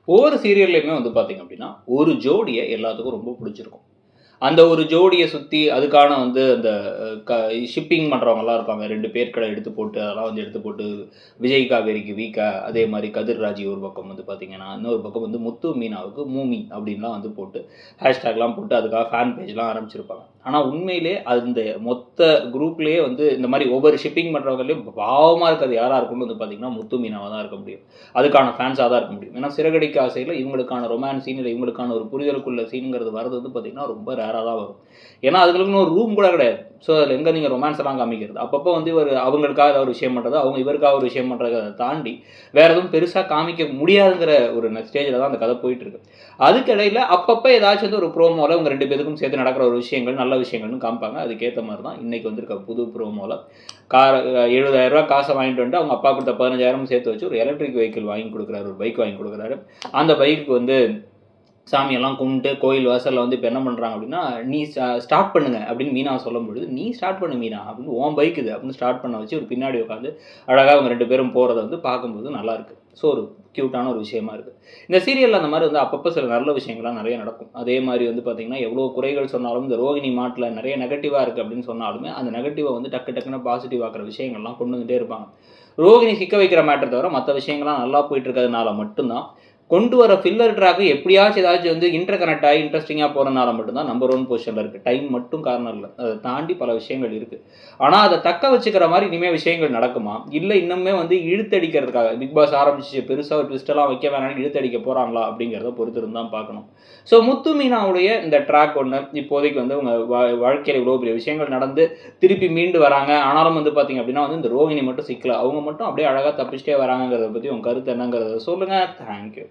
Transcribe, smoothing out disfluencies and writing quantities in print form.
ஒவ்வொரு சீரியல்லையுமே வந்து பார்த்தீங்க அப்படின்னா, ஒரு ஜோடிய எல்லாத்துக்கும் ரொம்ப பிடிச்சிருக்கும். அந்த ஒரு ஜோடிய சுத்தி அதுக்கான வந்து அந்த க ஷிப்பிங் பண்றவங்கலாம் இருப்பாங்க. 2 பேர்கள எடுத்து போட்டு, அதெல்லாம் வந்து எடுத்து போட்டு விஜய் காவேரிக்கு வீக்கா, அதே மாரி கதிர் ராஜி ஒரு பக்கம் வந்து பார்த்தீங்கன்னா, இன்னொரு பக்கம் வந்து முத்து மீனாவுக்கு மூமி அப்படின்லாம் வந்து போட்டு ஹேஷ்டேக்லாம் போட்டு அதுக்காக ஃபேன் பேஜ்லாம் ஆரம்பிச்சிருப்பாங்க. ஆனா உண்மையிலே அந்த மொத்த குரூப்லயே வந்து இந்த மாரி ஒவ்வொரு ஷிப்பிங் பண்றவங்கலயும் பாவமா இருக்கிறது யாரா இருக்கும்னு வந்து பார்த்தீங்கன்னா, முத்து மீனாவா தான் இருக்க முடியும். அதுக்கான ஃபேன்ஸா தான் இருக்க முடியும். ஏன்னா சிறகடிக்க ஆசையில இவங்களுக்கான ரொமான்ஸ் சீன் இல்ல இவங்களுக்கான ஒரு புரிதலுக்குள்ள சீன்ங்கிறது வரது வந்து பார்த்தீங்கன்னா, ரொம்ப ரேரா தான் வரும். ஏன்னா அதுகளுக்குன்னு ஒரு ரூம் கூட கிடையாது. ஸோ அதில எங்க நீங்க ரொமான்ஸ் எல்லாம் காமிக்கிறது. அப்பப்போ வந்து இவரு அவங்களுக்காக ஏதாவது ஒரு விஷயம் பண்றது, அவங்க இவருக்காக ஒரு விஷயம் பண்றத தாண்டி, வேற எதுவும் பெருசா காமிக்க முடியாதுங்கிற ஒரு ஸ்டேஜ்ல தான் அந்த கதை போயிட்டு இருக்கு. அதுக்கு இடையில அப்பப்ப ஏதாச்சும் வந்து ஒரு ப்ரோமோல இவங்க 2 பேத்துக்கும் சேர்த்து நடக்கிற ஒரு விஷயங்கள், நல்ல விஷயங்கள்னு காமிப்பாங்க. அதுக்கேத்த மாரி தான் இன்னைக்கு வந்திருக்க புது ப்ரோமோல கார் ரூ. 70,000 காச வாங்கிட்டு வந்துட்டு அவங்க அப்பா குடுத்த 15,000 சேர்த்து வச்சு ஒரு எலக்ட்ரிக் வெஹிக்கிள் வாங்கி குடுக்குறாரு. ஒரு பைக் வாங்கி குடுக்குறாரு. அந்த பைக்கு வந்து சாமியெல்லாம் கும்பிட்டு கோயில் வாசல்ல வந்து இப்போ என்ன பண்ணுறாங்க அப்படின்னா, "நீ ஸ்டார்ட் பண்ணுங்க" அப்படின்னு மீனாவ சொல்லும்பொழுது, "நீ ஸ்டார்ட் பண்ணு மீனா" அப்படின்னு "உன் பைக் இது" அப்படின்னு ஸ்டார்ட் பண்ண வச்சு ஒரு பின்னாடி உட்காந்து அழகா அவங்க 2 பேரும் போறத வந்து பார்க்கும்போது நல்லாயிருக்கு. ஸோ ஒரு கியூட்டான ஒரு விஷயமா இருக்கு. இந்த சீரியல்ல அந்த மாரி வந்து அப்பப்போ சில நல்ல விஷயங்கள்லாம் நெறைய நடக்கும். அதே மாரி வந்து பார்த்தீங்கன்னா, எவ்வளோ குறைகள் சொன்னாலும் இந்த ரோகிணி மாட்ல நெறைய நெகட்டிவா இருக்கு அப்படின்னு சொன்னாலுமே, அந்த நெகட்டிவ வந்து டக்கு டக்குன்னு பாசிட்டிவ் ஆக்குற விஷயங்கள்லாம் கொண்டு வந்துட்டே இருப்பாங்க. ரோகிணி சிக்க வைக்கிற மேட்டர தவிர மத்த விஷயங்கள்லாம் நல்லா போயிட்டு இருக்கிறதுனால மட்டும் தான் கொண்டு வர ஃபில்லர் ட்ராக் எப்படியாச்சும் ஏதாச்சும் வந்து இன்டர் கனெக்ட் ஆகி இன்ட்ரஸ்டிங்கா போறனால மட்டும் தான் நம்பர் 1 பொசிஷன்ல இருக்கு. டைம் மட்டும் காரணம் இல்ல. அத தாண்டி பல விஷயங்கள் இருக்கு. ஆனா அத தக்க வச்சுக்கிற மாரி இனிமே விஷயங்கள் நடக்குமா? இல்ல இன்னுமே வந்து இழுத்தடிக்கிறதுக்காக பிக் பாஸ் ஆரம்பிச்சு பெருசா ஒரு ட்விஸ்ட் எல்லாம் வைக்க வேணாம்னு இழுத்தடிக்க போறாங்களா? அப்படிங்கிறத பொறுத்திருந்து தான் பார்க்கணும். ஸோ முத்து மீனாவுடைய இந்த ட்ராக் ஒண்ணு இப்போதைக்கு வந்து உங்க வாழ்க்கையில இவ்வளோ பெரிய விஷயங்கள் நடந்து திருப்பி மீண்டு வராங்க. ஆனாலும் வந்து பார்த்தீங்க அப்படின்னா வந்து இந்த ரோகிணி மட்டும் சிக்கல. அவங்க மட்டும் அப்படியே அழகா தப்பிச்சுட்டே வராங்கங்கிறத பத்தி உங்க கருத்து என்னங்கிறத சொல்லுங்க. Thank you.